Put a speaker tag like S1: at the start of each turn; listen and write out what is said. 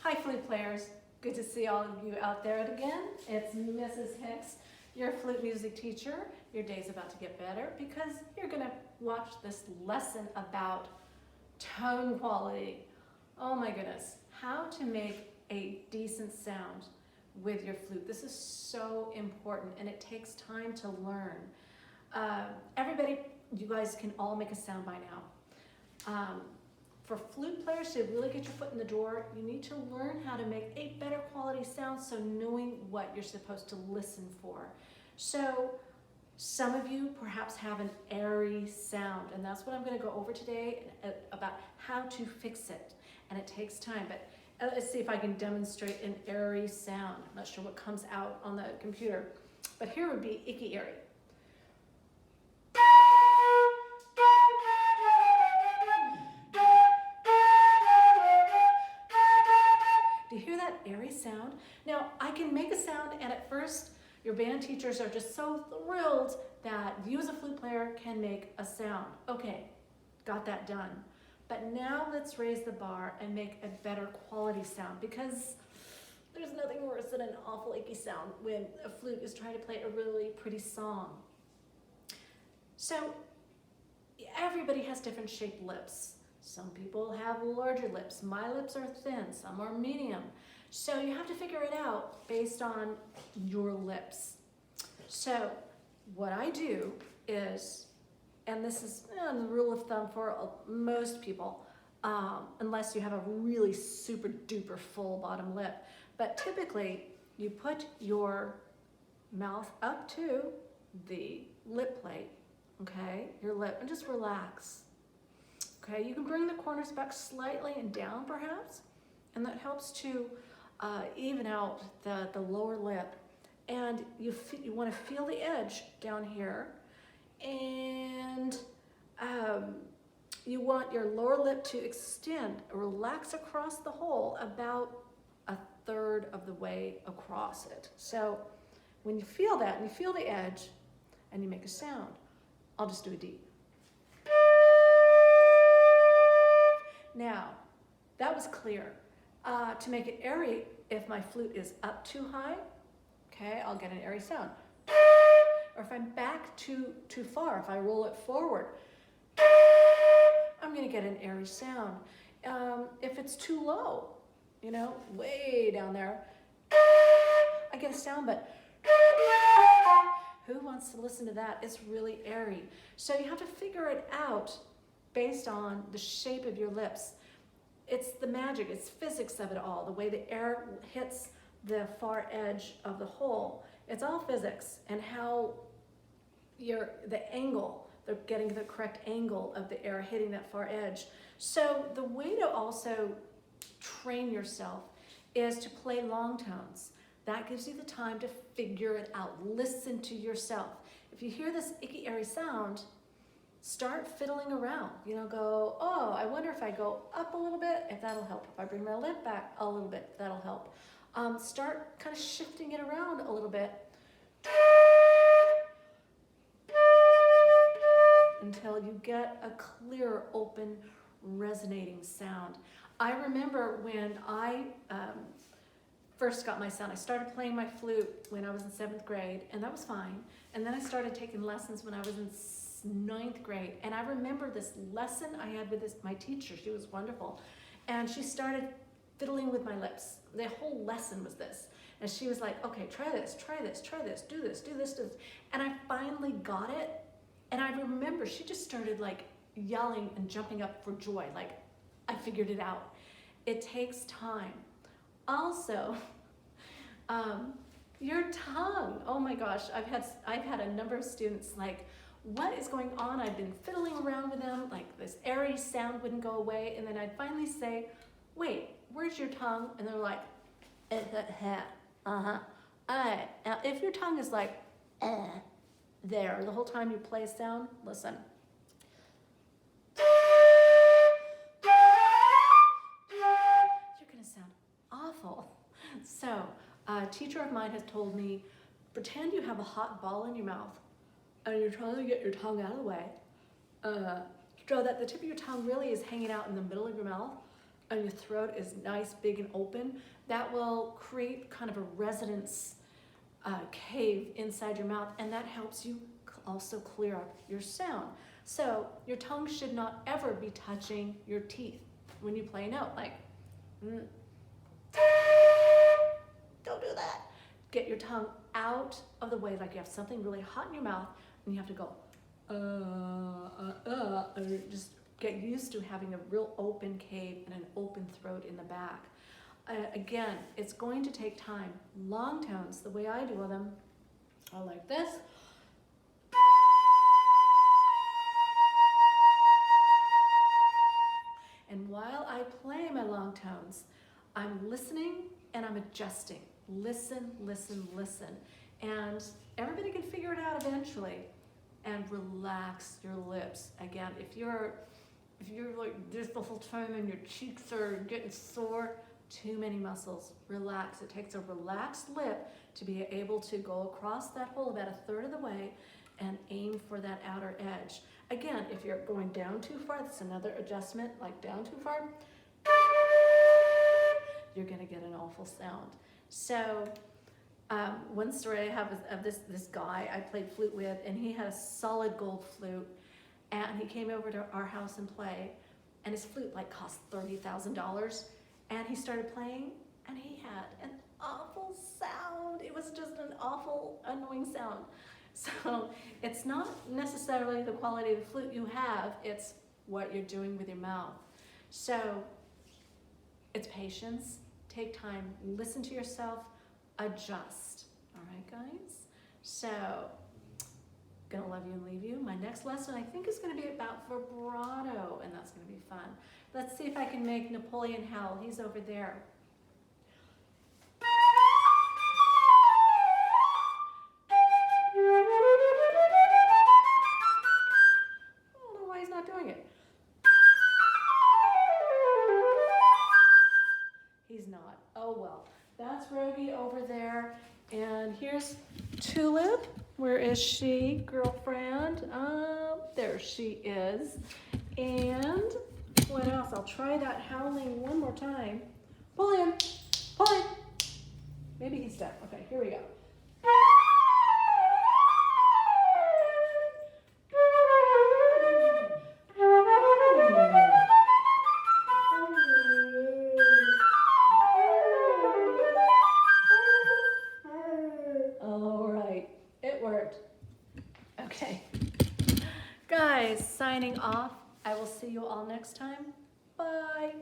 S1: Hi flute players, good to see all of you out there again. It's Mrs. Hicks, your flute music teacher. Your day's about to get better because you're gonna watch this lesson about tone quality. Oh my goodness, how to make a decent sound with your flute. This is so important and it takes time to learn. Everybody, you guys can all make a sound by now. For flute players to really get your foot in the door, you need to learn how to make a better quality sound, so knowing what you're supposed to listen for. So some of you perhaps have an airy sound, and that's what I'm going to go over today about how to fix it. And it takes time, but let's see if I can demonstrate an airy sound. I'm not sure what comes out on the computer, but here would be icky airy. Do you hear that airy sound? Now, I can make a sound, and at first, your band teachers are just so thrilled that you as a flute player can make a sound. Okay, got that done. But now let's raise the bar and make a better quality sound, because there's nothing worse than an awful icky sound when a flute is trying to play a really pretty song. So everybody has different shaped lips. Some people have larger lips. My lips are thin, some are medium. So you have to figure it out based on your lips. So what I do is, and this is the rule of thumb for most people, unless you have a really super duper full bottom lip, but typically you put your mouth up to the lip plate, okay, your lip, and just relax. Okay, you can bring the corners back slightly and down perhaps, and that helps to even out the lower lip. And you want to feel the edge down here, and you want your lower lip to extend, relax across the hole about 1/3 of the way across it. So when you feel that, and you feel the edge, and you make a sound, I'll just do a D. Now, that was clear. To make it airy, if my flute is up too high, okay, I'll get an airy sound. Or if I'm back too far, if I roll it forward, I'm gonna get an airy sound. If it's too low, you know, way down there, I get a sound, but who wants to listen to that? It's really airy. So you have to figure it out based on the shape of your lips. It's the magic, it's physics of it all, the way the air hits the far edge of the hole. It's all physics, and how the angle, they're getting the correct angle of the air hitting that far edge. So the way to also train yourself is to play long tones. That gives you the time to figure it out. Listen to yourself. If you hear this icky airy sound, start fiddling around, you know, go, oh, I wonder if I go up a little bit, if that'll help. If I bring my lip back a little bit, that'll help. Start kind of shifting it around a little bit until you get a clear, open, resonating sound. I remember when I first got my sound, I started playing my flute when I was in 7th grade, and that was fine. And then I started taking lessons when I was in 9th grade, and I remember this lesson I had with my teacher. She was wonderful, and she started fiddling with my lips. The whole lesson was this, and she was like, okay, try this, try this, try this, do this, do this, do this. And I finally got it, and I remember she just started like yelling and jumping up for joy, like I figured it out. It takes time. Also, your tongue. Oh my gosh, I've had a number of students like, what is going on? I've been fiddling around with them, like this airy sound wouldn't go away, and then I'd finally say, wait, where's your tongue? And they're like, uh-huh. Now, if your tongue is like, there, the whole time you play a sound, listen. You're gonna sound awful. So, a teacher of mine has told me, pretend you have a hot ball in your mouth, and you're trying to get your tongue out of the way, so that the tip of your tongue really is hanging out in the middle of your mouth. and your throat is nice, big, and open, that will create kind of a resonance cave inside your mouth, and that helps you also clear up your sound. So your tongue should not ever be touching your teeth when you play a note, like, don't do that. Get your tongue out of the way, like you have something really hot in your mouth, and you have to go, just get used to having a real open cave and an open throat in the back. Again, it's going to take time. Long tones, the way I do them, are like this. And while I play my long tones, I'm listening and I'm adjusting. Listen, listen, listen. And everybody can figure it out eventually. And relax your lips. Again, if you're like this the whole time and your cheeks are getting sore, too many muscles. Relax. It takes a relaxed lip to be able to go across that hole about a third of the way and aim for that outer edge. Again, if you're going down too far, that's another adjustment, like down too far, you're gonna get an awful sound. So one story I have is of this guy I played flute with, and he had a solid gold flute, and he came over to our house and play, and his flute like cost $30,000, and he started playing, and he had an awful sound. It was just an awful, annoying sound. So it's not necessarily the quality of the flute you have, it's what you're doing with your mouth. So it's patience, take time, listen to yourself, adjust. All right, guys? So, gonna love you and leave you. My next lesson I think is gonna be about vibrato, and that's gonna be fun. Let's see if I can make Napoleon howl. He's over there. Doing it. He's not. Oh well. That's Rogie over there. And here's Tulip. Where is she, girlfriend? There she is. And what else? I'll try that howling one more time. Pull in. Pull in. Maybe he's deaf. Okay, here we go. Okay. Guys, signing off. I will see you all next time. Bye.